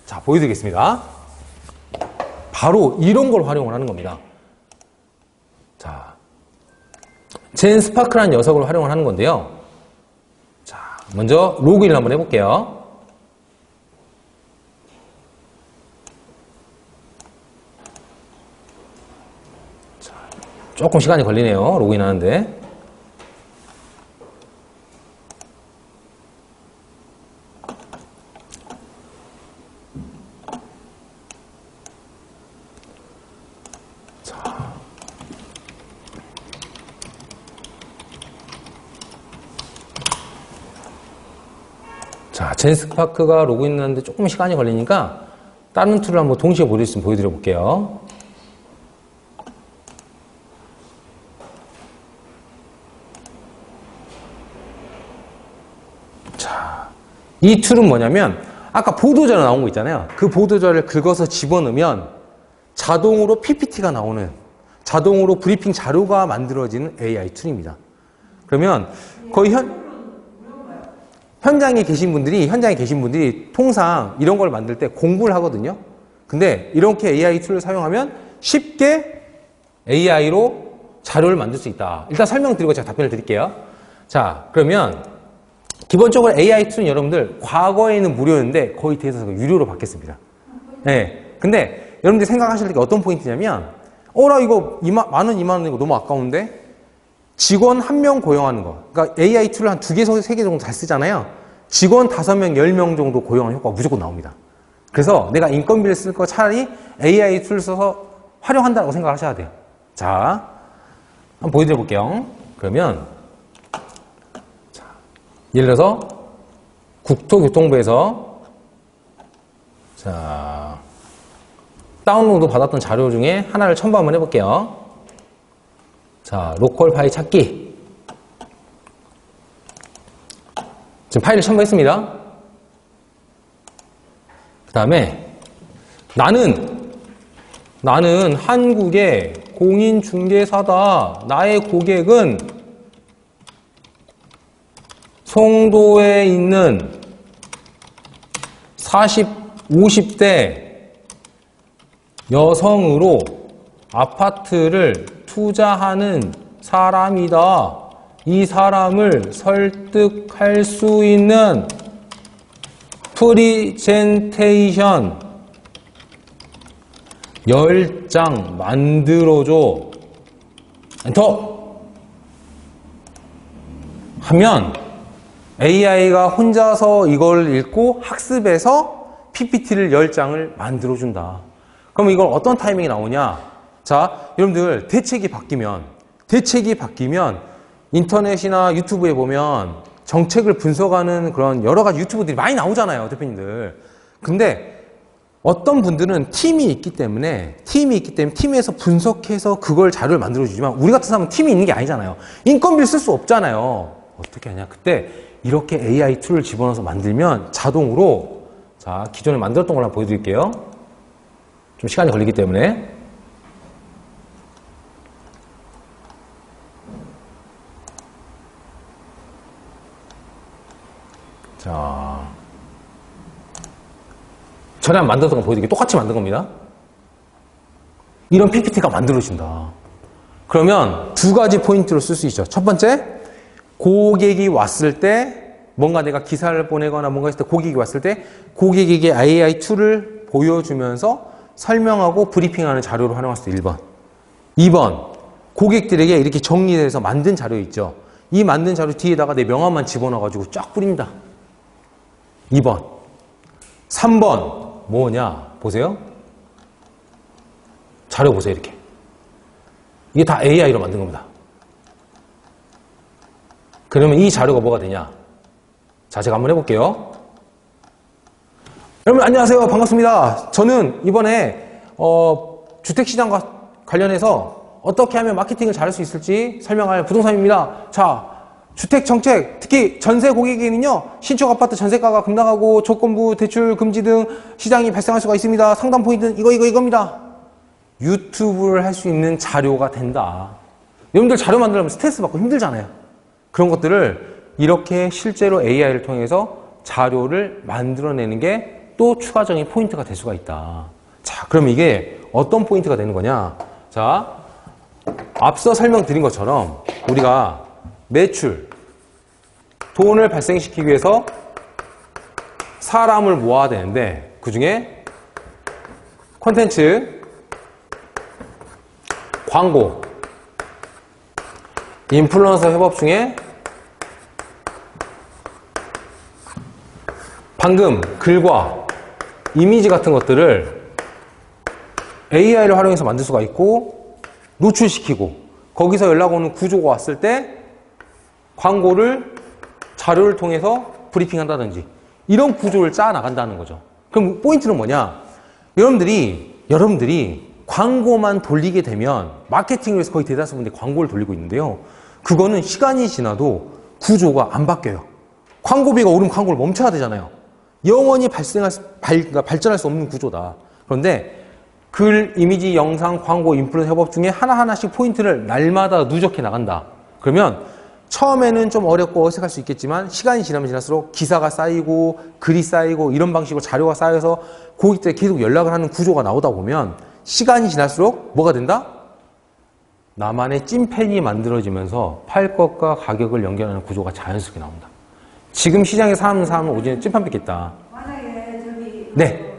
자, 보여드리겠습니다. 바로 이런 걸 활용을 하는 겁니다. 자, 젠스파크라는 녀석을 활용을 하는 건데요. 자, 먼저 로그인을 한번 해볼게요. 자, 조금 시간이 걸리네요. 로그인 하는데. 자, 젠스파크가 로그인 하는데 조금 시간이 걸리니까 다른 툴을 한번 동시에 보여드릴 수 있으면 보여드려 볼게요. 자, 이 툴은 뭐냐면 아까 보도자료 나온 거 있잖아요. 그 보도자료를 긁어서 집어넣으면 자동으로 PPT가 나오는, 자동으로 브리핑 자료가 만들어지는 AI 툴입니다. 그러면 거의 현장에 계신 분들이 통상 이런 걸 만들 때 공부를 하거든요. 근데 이렇게 AI 툴을 사용하면 쉽게 AI로 자료를 만들 수 있다. 일단 설명드리고 제가 답변을 드릴게요. 자, 그러면 기본적으로 AI 툴은 여러분들 과거에는 무료였는데 거의 대해서 유료로 바뀌었습니다. 네. 근데 여러분들이 생각하실 때 어떤 포인트냐면 나 이거 10,000원 이거 너무 아까운데? 직원 1명 고용하는 거. 그러니까 AI 툴을 한 2개에서 3개 정도 잘 쓰잖아요. 직원 5명, 10명 정도 고용하는 효과가 무조건 나옵니다. 그래서 내가 인건비를 쓸 거 차라리 AI 툴 써서 활용한다고 생각하셔야 돼요. 자, 한번 보여드려 볼게요. 그러면 자, 예를 들어서 국토교통부에서 자, 다운로드 받았던 자료 중에 하나를 첨부 한번 해볼게요. 자, 로컬 파일 찾기. 지금 파일을 첨부했습니다. 그 다음에 나는 한국의 공인중개사다. 나의 고객은 송도에 있는 50대 여성으로 아파트를 투자하는 사람이다. 이 사람을 설득할 수 있는 프리젠테이션 10장 만들어줘. 엔터! 하면 AI가 혼자서 이걸 읽고 학습해서 PPT를 10장을 만들어준다. 그럼 이걸 어떤 타이밍이 나오냐? 자, 여러분들 대책이 바뀌면 인터넷이나 유튜브에 보면 정책을 분석하는 그런 여러 가지 유튜브들이 많이 나오잖아요, 대표님들. 근데 어떤 분들은 팀이 있기 때문에 팀에서 분석해서 그걸 자료를 만들어주지만 우리 같은 사람은 팀이 있는 게 아니잖아요. 인건비를 쓸 수 없잖아요. 어떻게 하냐? 그때 이렇게 AI 툴을 집어넣어서 만들면 자동으로 자, 기존에 만들었던 걸 한번 보여드릴게요. 좀 시간이 걸리기 때문에. 자, 전에 만들었던 거 보여드릴게요. 똑같이 만든 겁니다. 이런 PPT가 만들어진다. 그러면 두 가지 포인트로 쓸 수 있죠. 첫 번째, 고객이 왔을 때 뭔가 내가 기사를 보내거나 뭔가 했을 때 고객이 왔을 때 고객에게 AI 툴을 보여주면서 설명하고 브리핑하는 자료로 활용할 수 있다. 1번. 2번, 고객들에게 이렇게 정리해서 만든 자료 있죠. 이 만든 자료 뒤에다가 내 명함만 집어넣어가지고 쫙 뿌립니다. 2번. 3번 뭐냐? 보세요. 자료 보세요. 이렇게. 이게 다 AI로 만든 겁니다. 그러면 이 자료가 뭐가 되냐? 자, 제가 한번 해볼게요. 여러분 안녕하세요. 반갑습니다. 저는 이번에 주택시장과 관련해서 어떻게 하면 마케팅을 잘할 수 있을지 설명할 부동산입니다. 자, 주택 정책, 특히 전세 고객에게는요, 신축 아파트 전세가가 급락하고 조건부 대출 금지 등 시장이 발생할 수가 있습니다. 상담 포인트는 이겁니다. 유튜브를 할 수 있는 자료가 된다. 여러분들 자료 만들려면 스트레스 받고 힘들잖아요. 그런 것들을 이렇게 실제로 AI를 통해서 자료를 만들어내는 게 또 추가적인 포인트가 될 수가 있다. 자, 그럼 이게 어떤 포인트가 되는 거냐? 자, 앞서 설명드린 것처럼 우리가 매출, 돈을 발생시키기 위해서 사람을 모아야 되는데 그 중에 콘텐츠, 광고, 인플루언서 협업 중에 방금 글과 이미지 같은 것들을 AI를 활용해서 만들 수가 있고 노출시키고 거기서 연락 오는 구조가 왔을 때 광고를 자료를 통해서 브리핑한다든지 이런 구조를 짜 나간다는 거죠. 그럼 포인트는 뭐냐? 여러분들이 광고만 돌리게 되면 마케팅을 위해서 거의 대다수 분들이 광고를 돌리고 있는데요. 그거는 시간이 지나도 구조가 안 바뀌어요. 광고비가 오르면 광고를 멈춰야 되잖아요. 영원히 발전할 수 없는 구조다. 그런데 글, 이미지, 영상, 광고, 인플루언서 협업 중에 하나하나씩 포인트를 날마다 누적해 나간다. 그러면 처음에는 좀 어렵고 어색할 수 있겠지만 시간이 지나면 지날수록 기사가 쌓이고 글이 쌓이고 이런 방식으로 자료가 쌓여서 고객들에 계속 연락을 하는 구조가 나오다 보면 시간이 지날수록 뭐가 된다? 나만의 찐팬이 만들어지면서 팔 것과 가격을 연결하는 구조가 자연스럽게 나온다. 지금 시장에 사람은 오전에 찐판 뵙겠다.
만약에
네.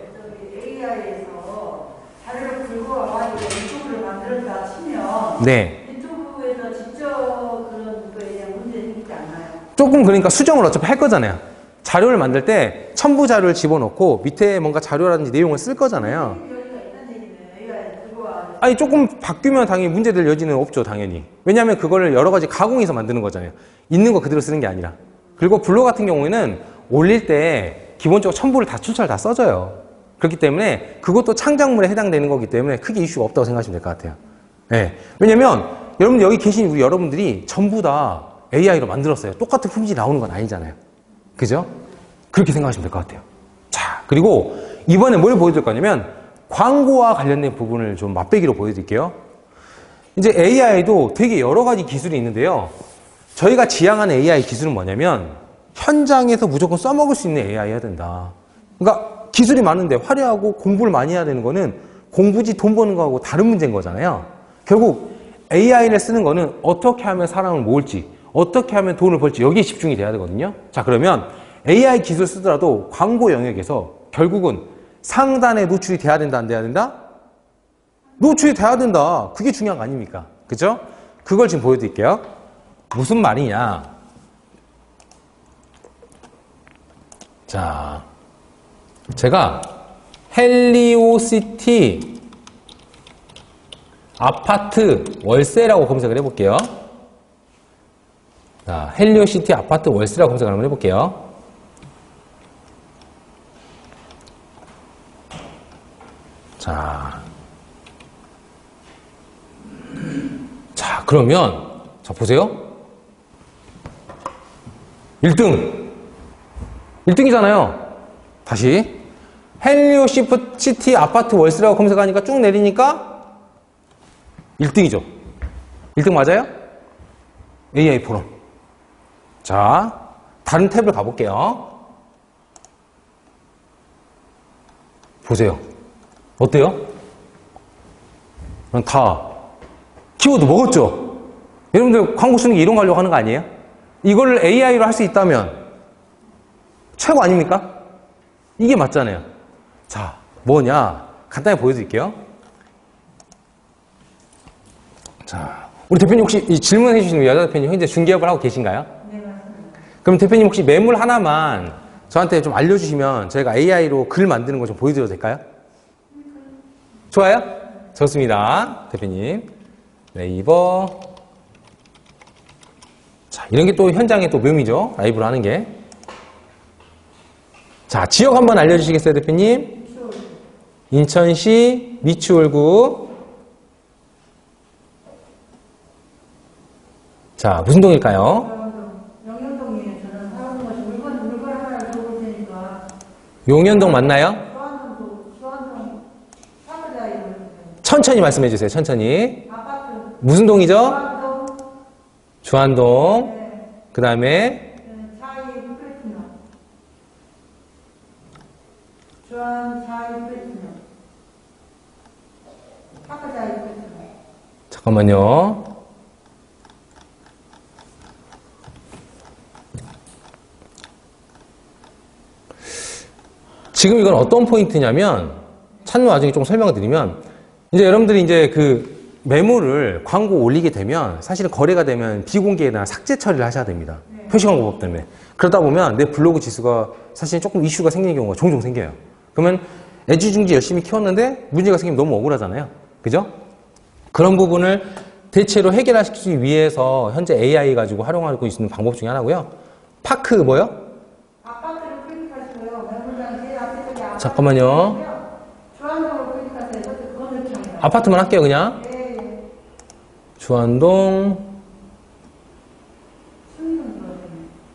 AI에서 자료를 들고 와가지고 유튜브를 만들었다 치면
네.
유튜브에서 직접 그런 거에 대한 문제 생기지 않나요?
조금 그러니까 수정을 어차피 할 거잖아요. 자료를 만들 때 첨부 자료를 집어넣고 밑에 뭔가 자료라든지 내용을 쓸 거잖아요.
여기가 있다는 얘기는 AI 들고 와.
아니 조금 바뀌면 당연히 문제될 여지는 없죠, 당연히. 왜냐하면 그거를 여러 가지 가공해서 만드는 거잖아요. 있는 거 그대로 쓰는 게 아니라. 그리고 블로그 같은 경우에는 올릴 때 기본적으로 첨부를 다 출처를 다 써줘요. 그렇기 때문에 그것도 창작물에 해당되는 거기 때문에 크게 이슈가 없다고 생각하시면 될 것 같아요. 네. 왜냐면 여러분 여기 계신 우리 여러분들이 전부 다 AI로 만들었어요. 똑같은 품질이 나오는 건 아니잖아요. 그죠? 그렇게 생각하시면 될 것 같아요. 자, 그리고 이번에 뭘 보여드릴 거냐면 광고와 관련된 부분을 좀 맛배기로 보여드릴게요. 이제 AI도 되게 여러 가지 기술이 있는데요. 저희가 지향하는 AI 기술은 뭐냐면 현장에서 무조건 써먹을 수 있는 AI 해야 된다. 그러니까 기술이 많은데 화려하고 공부를 많이 해야 되는 거는 공부지 돈 버는 거하고 다른 문제인 거잖아요. 결국 AI를 쓰는 거는 어떻게 하면 사람을 모을지, 어떻게 하면 돈을 벌지 여기에 집중이 돼야 되거든요. 자, 그러면 AI 기술 쓰더라도 광고 영역에서 결국은 상단에 노출이 돼야 된다, 안 돼야 된다? 노출이 돼야 된다. 그게 중요한 거 아닙니까? 그죠? 그걸 지금 보여드릴게요. 무슨 말이냐? 자, 제가 헬리오시티 아파트 월세라고 검색을 해볼게요. 자, 헬리오시티 아파트 월세라고 검색을 한번 해볼게요. 자, 그러면 자, 보세요. 1등이잖아요. 다시 헬리오시티 아파트 월세라고 검색하니까 쭉 내리니까 1등이죠. 1등 맞아요? AI 포럼. 자, 다른 탭을 가볼게요. 보세요. 어때요? 다 키워드 먹었죠? 여러분들 광고 쓰는 게 이런 거 하려고 하는 거 아니에요? 이거를 AI로 할 수 있다면 최고 아닙니까? 이게 맞잖아요. 자, 뭐냐? 간단히 보여드릴게요. 자, 우리 대표님 혹시 이 질문해 주시는 여자 대표님 현재 중개업을 하고 계신가요?
네, 맞습니다.
그럼 대표님 혹시 매물 하나만 저한테 좀 알려주시면 저희가 AI로 글 만드는 거 좀 보여드려도 될까요? 좋아요? 좋습니다. 대표님. 네이버. 자, 이런 게 또 현장에 또 묘미죠. 라이브로 하는 게. 자, 지역 한번 알려주시겠어요, 대표님? 인천시 미추홀구. 자, 무슨 동일까요?
영현동이에요. 저는 사는 것이 물건 하나를 줘볼 테니까.
용현동 맞나요?
수안동 사무자 이름.
천천히 말씀해 주세요. 천천히.
아파트.
무슨 동이죠?
주안동.
주안동.
네.
그 다음에
자이 플래티넘. 주안 자이 플래티넘. 파크 자이 플래티넘.
잠깐만요. 지금 이건 어떤 포인트냐면 찾는 와중에 좀 설명을 드리면 이제 여러분들이 이제 그 매물을 광고 올리게 되면 사실은 거래가 되면 비공개나 삭제 처리를 하셔야 됩니다. 표시 광고법 때문에. 그러다 보면 내 블로그 지수가 사실 조금 이슈가 생기는 경우가 종종 생겨요. 그러면 애지중지 열심히 키웠는데 문제가 생기면 너무 억울하잖아요. 그죠? 그런 부분을 대체로 해결하시기 위해서 현재 AI 가지고 활용하고 있는 방법 중에 하나고요. 파크 뭐요?
아파트를 클릭하시고요. 매물장 제일 앞에 저기 아파트.
잠깐만요.
주안동을 클릭하세요. 저도 그건 이렇게 합니다.
아파트만 할게요, 그냥.
네.
주안동.
수익은 그러세요.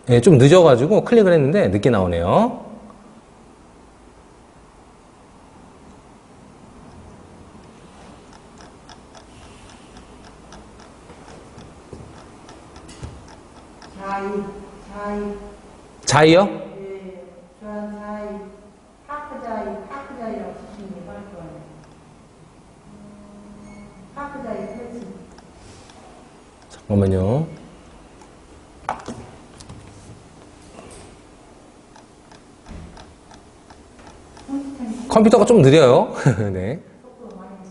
예, 좀 늦어가지고 클릭을 했는데 늦게 나오네요. 자이요?
네, 주안 자이, 파크 자이라고 치시는 게 빠를 거예요. 파크 자이 플래티넘.
잠깐만요. 컴퓨터가 좀 느려요. 네.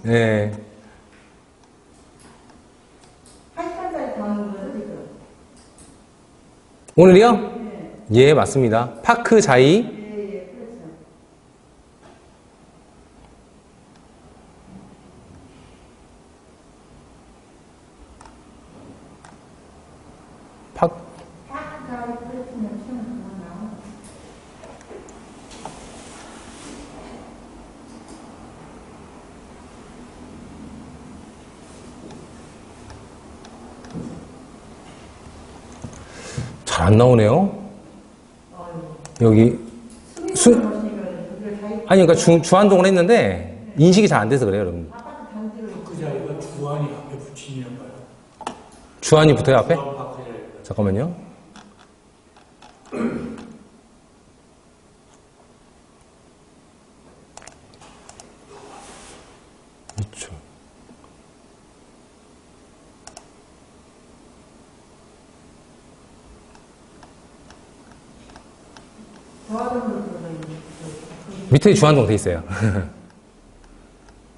네.
8천짜리 더 하는 거예요, 지금?
오늘이요?
네.
예, 맞습니다. 파크 자이.
예, 그렇죠.
파,
파크 자이 플래티넘 치면 그만 나와요.
잘 안 나오네요. 여기, 수, 아니, 그러니까 주안동을 했는데 인식이 잘 안 돼서 그래요, 여러분.
아파트 단지로
그 자리가 주안이 앞에 붙이는 거예요.
주안이 붙어요, 앞에?
주안 파크 자리.
잠깐만요. 그렇죠.
도화동으로 들어가 있는
밑에 주안동 돼 있어요.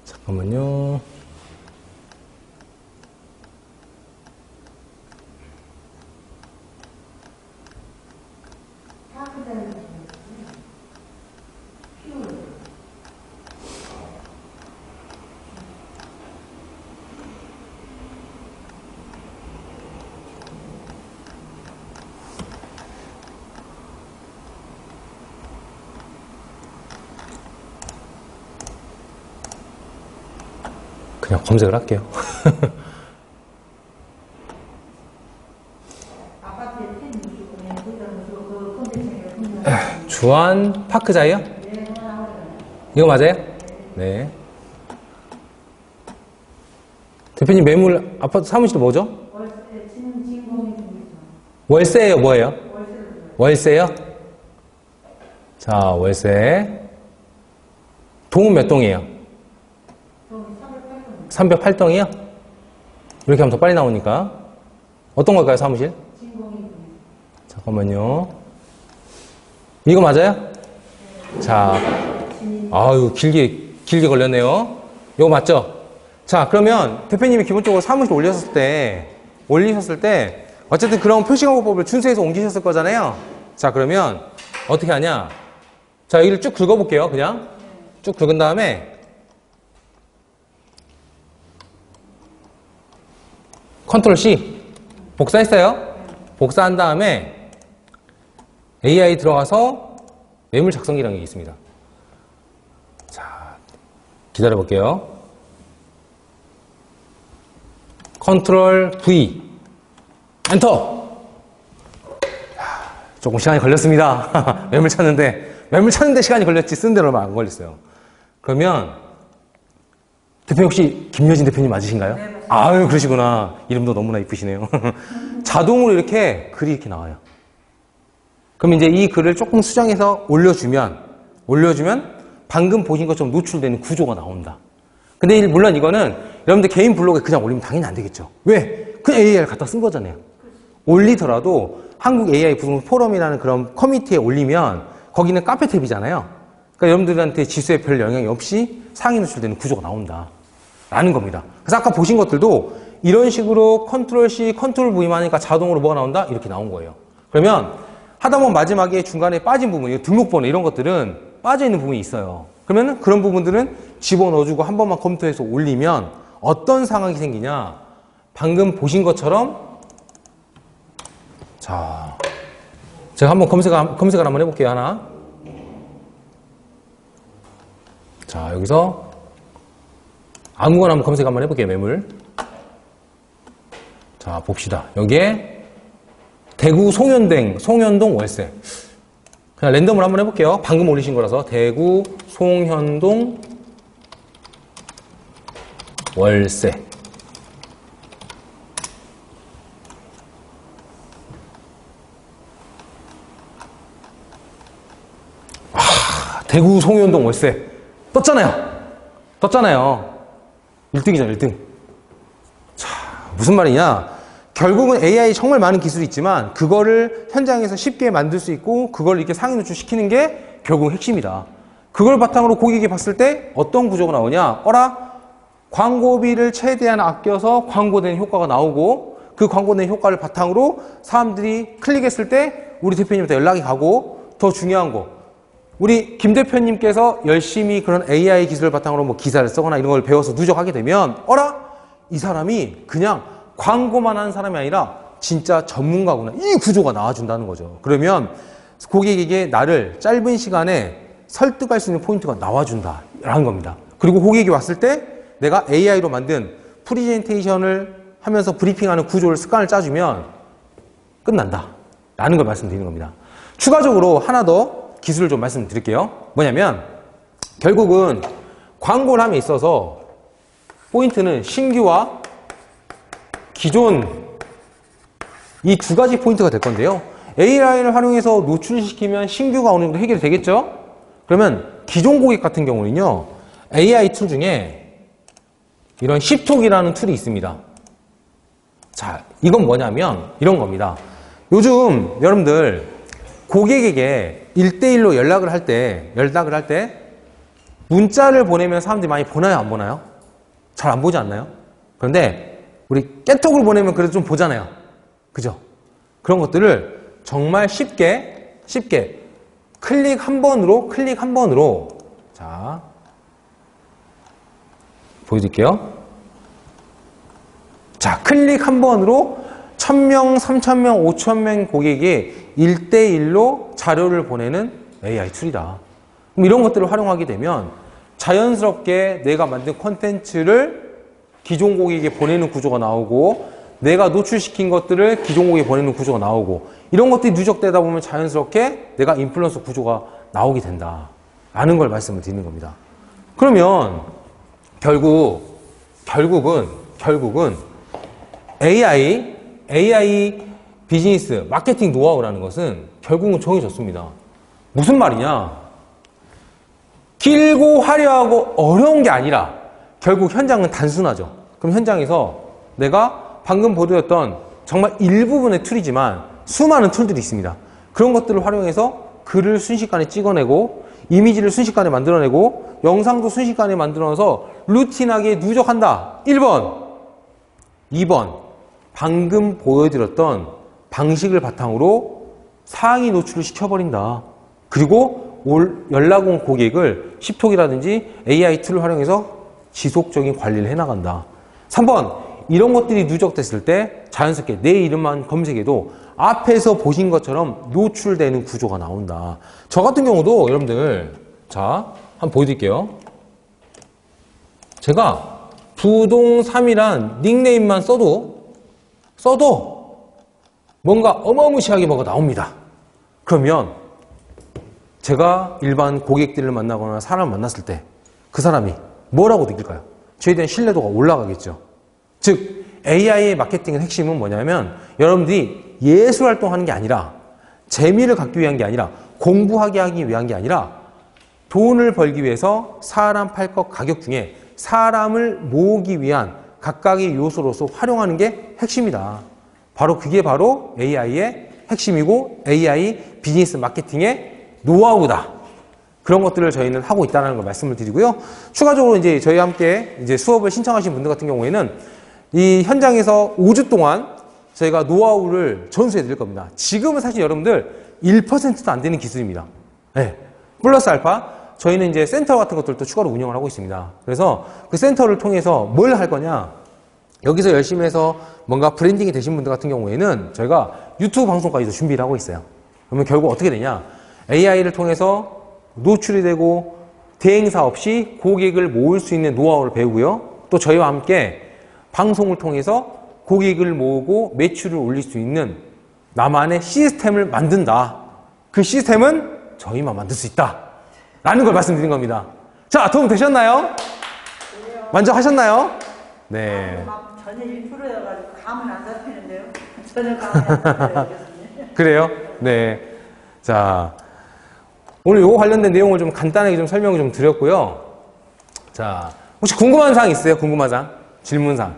잠깐만요.
파크 자이 퓨.
그냥 검색을 할게요.
아파트에 펜 누르시고 그냥 거기다 놓으시고 그 콘텐츠에 손님
주안 파크자이요?
네, 그거 나오잖아요.
이거 맞아요? 네. 대표님 매물 아파트 사무실도 뭐죠?
월세, 진공이 좀
월세예요, 뭐예요?
있어. 월세를
월세요? 자, 월세. 동은 몇 동이에요?
돈 308건
308동이요? 이렇게 하면 더 빨리 나오니까. 어떤 걸까요, 사무실?
진공이 좀
잠깐만요. 이거 맞아요? 자, 아유, 길게 걸렸네요. 이거 맞죠? 자, 그러면 대표님이 기본적으로 사무실 올리셨을 때, 어쨌든 그런 표시광고법을 준수해서 옮기셨을 거잖아요. 자, 그러면 어떻게 하냐? 자, 여기를 쭉 긁어볼게요, 그냥. 쭉 긁은 다음에, 컨트롤 C. 복사했어요? 복사한 다음에, AI 들어가서 매물 작성기라는 게 있습니다. 자, 기다려 볼게요. 컨트롤 V. 엔터! 조금 시간이 걸렸습니다. 매물 찾는데 시간이 걸렸지, 쓰는 데로 얼마 안 걸렸어요. 그러면, 대표님 혹시 김여진 대표님 맞으신가요?
네, 맞습니다.
아유, 그러시구나. 이름도 너무나 이쁘시네요. 자동으로 이렇게 글이 이렇게 나와요. 그럼 이제 이 글을 조금 수정해서 올려주면 방금 보신 것처럼 노출되는 구조가 나온다. 근데 물론 이거는 여러분들 개인 블로그에 그냥 올리면 당연히 안 되겠죠. 왜? 그냥 AI를 갖다 쓴 거잖아요. 올리더라도 한국 AI 부동산 포럼이라는 그런 커뮤니티에 올리면 거기는 카페 탭이잖아요. 그러니까 여러분들한테 지수에 별 영향이 없이 상위 노출되는 구조가 나온다. 라는 겁니다. 그래서 아까 보신 것들도 이런 식으로 컨트롤 C, 컨트롤 V만 하니까 자동으로 뭐가 나온다? 이렇게 나온 거예요. 그러면 하다 보면 마지막에 중간에 빠진 부분, 등록번호 이런 것들은 빠져있는 부분이 있어요. 그러면 그런 부분들은 집어넣어주고 한 번만 컴퓨터에서 올리면 어떤 상황이 생기냐? 방금 보신 것처럼 자, 제가 한번 검색을 한번 해볼게요. 하나. 자, 여기서 아무거나 한번 검색 한번 해볼게요. 매물. 자, 봅시다. 여기에 대구 송현동 월세. 그냥 랜덤으로 한번 해볼게요. 방금 올리신 거라서. 대구 송현동 월세. 대구 송현동 월세. 떴잖아요. 1등이잖아요, 1등. 자, 무슨 말이냐. 결국은 AI 정말 많은 기술이 있지만 그거를 현장에서 쉽게 만들 수 있고 그걸 이렇게 상위 노출시키는 게 결국 핵심이다. 그걸 바탕으로 고객이 봤을 때 어떤 구조가 나오냐. 광고비를 최대한 아껴서 광고된 효과가 나오고 그 광고된 효과를 바탕으로 사람들이 클릭했을 때 우리 대표님한테 연락이 가고 더 중요한 거 우리 김 대표님께서 열심히 그런 AI 기술을 바탕으로 뭐 기사를 쓰거나 이런 걸 배워서 누적하게 되면 이 사람이 그냥 광고만 하는 사람이 아니라 진짜 전문가구나. 이 구조가 나와준다는 거죠. 그러면 고객에게 나를 짧은 시간에 설득할 수 있는 포인트가 나와준다라는 겁니다. 그리고 고객이 왔을 때 내가 AI로 만든 프리젠테이션을 하면서 브리핑하는 구조를 습관을 짜주면 끝난다 라는 걸 말씀드리는 겁니다. 추가적으로 하나 더 기술을 좀 말씀드릴게요. 뭐냐면 결국은 광고를 함에 있어서 포인트는 신규와 기존 이 두 가지 포인트가 될 건데요. AI를 활용해서 노출시키면 신규가 어느 정도 해결이 되겠죠? 그러면 기존 고객 같은 경우는요. AI 툴 중에 이런 십톡이라는 툴이 있습니다. 자, 이건 뭐냐면 이런 겁니다. 요즘 여러분들 고객에게 1대1로 연락을 할 때 문자를 보내면 사람들이 많이 보나요? 안 보나요? 잘 안 보지 않나요? 그런데 우리 깨톡을 보내면 그래도 좀 보잖아요. 그죠? 그런 것들을 정말 쉽게 클릭 한 번으로 자 보여드릴게요. 자, 클릭 한 번으로 1000명, 3000명, 5000명 고객에게 1대1로 자료를 보내는 AI 툴이다. 그럼 이런 것들을 활용하게 되면 자연스럽게 내가 만든 콘텐츠를 기존 고객에게 보내는 구조가 나오고 내가 노출시킨 것들을 기존 고객에게 보내는 구조가 나오고 이런 것들이 누적되다 보면 자연스럽게 내가 인플루언서 구조가 나오게 된다 라는 걸 말씀을 드리는 겁니다. 그러면 결국은 AI 비즈니스 마케팅 노하우라는 것은 결국은 정해졌습니다. 무슨 말이냐? 길고 화려하고 어려운 게 아니라 결국 현장은 단순하죠. 그럼 현장에서 내가 방금 보여드렸던 정말 일부분의 툴이지만 수많은 툴들이 있습니다. 그런 것들을 활용해서 글을 순식간에 찍어내고 이미지를 순식간에 만들어내고 영상도 순식간에 만들어서 루틴하게 누적한다. 1번 2번 방금 보여드렸던 방식을 바탕으로 상위 노출을 시켜버린다. 그리고 연락 온 고객을 십톡이라든지 AI 툴을 활용해서 지속적인 관리를 해나간다. 3번 이런 것들이 누적됐을 때 자연스럽게 내 이름만 검색해도 앞에서 보신 것처럼 노출되는 구조가 나온다. 저 같은 경우도 여러분들 자 한번 보여드릴게요. 제가 부동3이란 닉네임만 써도 뭔가 어마무시하게 뭐가 나옵니다. 그러면 제가 일반 고객들을 만나거나 사람을 만났을 때 그 사람이 뭐라고 느낄까요? 저에 대한 신뢰도가 올라가겠죠. 즉 AI의 마케팅의 핵심은 뭐냐면 여러분들이 예술 활동하는 게 아니라 재미를 갖기 위한 게 아니라 공부하게 하기 위한 게 아니라 돈을 벌기 위해서 사람 팔 것 가격 중에 사람을 모으기 위한 각각의 요소로서 활용하는 게 핵심이다. 바로 그게 바로 AI의 핵심이고 AI 비즈니스 마케팅의 노하우다. 그런 것들을 저희는 하고 있다는 걸 말씀을 드리고요. 추가적으로 이제 저희와 함께 이제 수업을 신청하신 분들 같은 경우에는 이 현장에서 5주 동안 저희가 노하우를 전수해 드릴 겁니다. 지금은 사실 여러분들 1%도 안 되는 기술입니다. 네. 플러스 알파 저희는 이제 센터 같은 것들도 추가로 운영을 하고 있습니다. 그래서 그 센터를 통해서 뭘 할 거냐? 여기서 열심히 해서 뭔가 브랜딩이 되신 분들 같은 경우에는 저희가 유튜브 방송까지도 준비를 하고 있어요. 그러면 결국 어떻게 되냐? AI를 통해서 노출이 되고 대행사 없이 고객을 모을 수 있는 노하우를 배우고요. 또 저희와 함께 방송을 통해서 고객을 모으고 매출을 올릴 수 있는 나만의 시스템을 만든다. 그 시스템은 저희만 만들 수 있다. 라는 걸 말씀드린 겁니다. 자, 도움 되셨나요? 만족하셨나요? 네.
막 전혀 1%여가지고 감은 안 잡히는데요. 전혀 감이 안 잡혀요.
그래요? 네. 자, 오늘 요거 관련된 내용을 좀 간단하게 좀 설명을 좀 드렸고요. 자, 혹시 궁금한 사항 있어요? 궁금한 사항? 질문사항.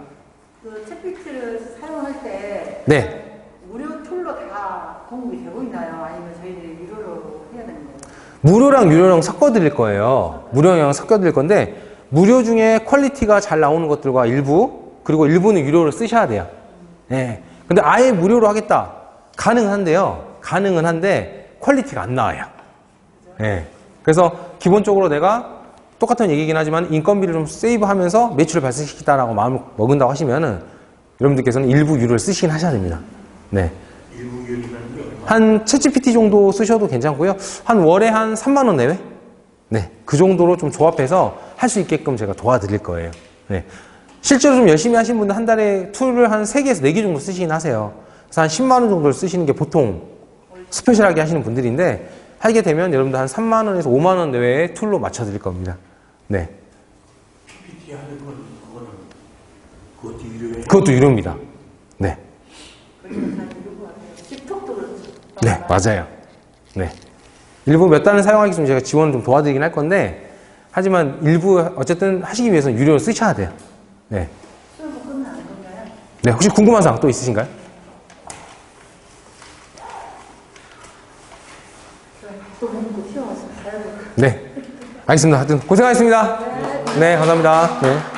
그 챗피트를 사용할 때
네.
무료 툴로 다 공급이 되고 있나요? 아니면 저희들이 유료로 해야 되는 거예요?
무료랑 유료랑 섞어드릴 거예요. 무료랑 섞어드릴 건데 무료 중에 퀄리티가 잘 나오는 것들과 일부 그리고 일부는 유료로 쓰셔야 돼요. 네. 근데 아예 무료로 하겠다. 가능한데요. 가능은 한데 퀄리티가 안 나와요. 네. 그래서 기본적으로 내가 똑같은 얘기긴 하지만 인건비를 좀 세이브하면서 매출을 발생시키다라고 마음을 먹은다고 하시면은 여러분들께서는 일부 유료를 쓰시긴 하셔야 됩니다. 네.
일부 유료라는 게 얼마?
한 챗GPT 정도 쓰셔도 괜찮고요. 한 월에 한 3만 원 내외? 네. 그 정도로 좀 조합해서 할 수 있게끔 제가 도와드릴 거예요. 네. 실제로 좀 열심히 하신 분들 한 달에 툴을 한 3개에서 4개 정도 쓰시긴 하세요. 그래서 한 10만 원 정도를 쓰시는 게 보통 스페셜하게 하시는 분들인데 하게 되면 여러분들 한 3만 원에서 5만 원 내외의 툴로 맞춰드릴 겁니다. 네.
PPT 하는 건 그것도 유료예요?
그것도 유료입니다. 네.
틱톡도 그렇죠.
네, 맞아요. 네. 일부 몇 달은 사용하기 좀 제가 지원을 좀 도와드리긴 할 건데, 하지만 일부 어쨌든 하시기 위해서는 유료를 쓰셔야 돼요. 네.
수업은 끝나는 건가요?
네, 혹시 궁금한 사항 또 있으신가요?
또 먹고 튀어와서 가야 돼.
네. 알겠습니다. 하여튼 고생하셨습니다. 네, 감사합니다. 네.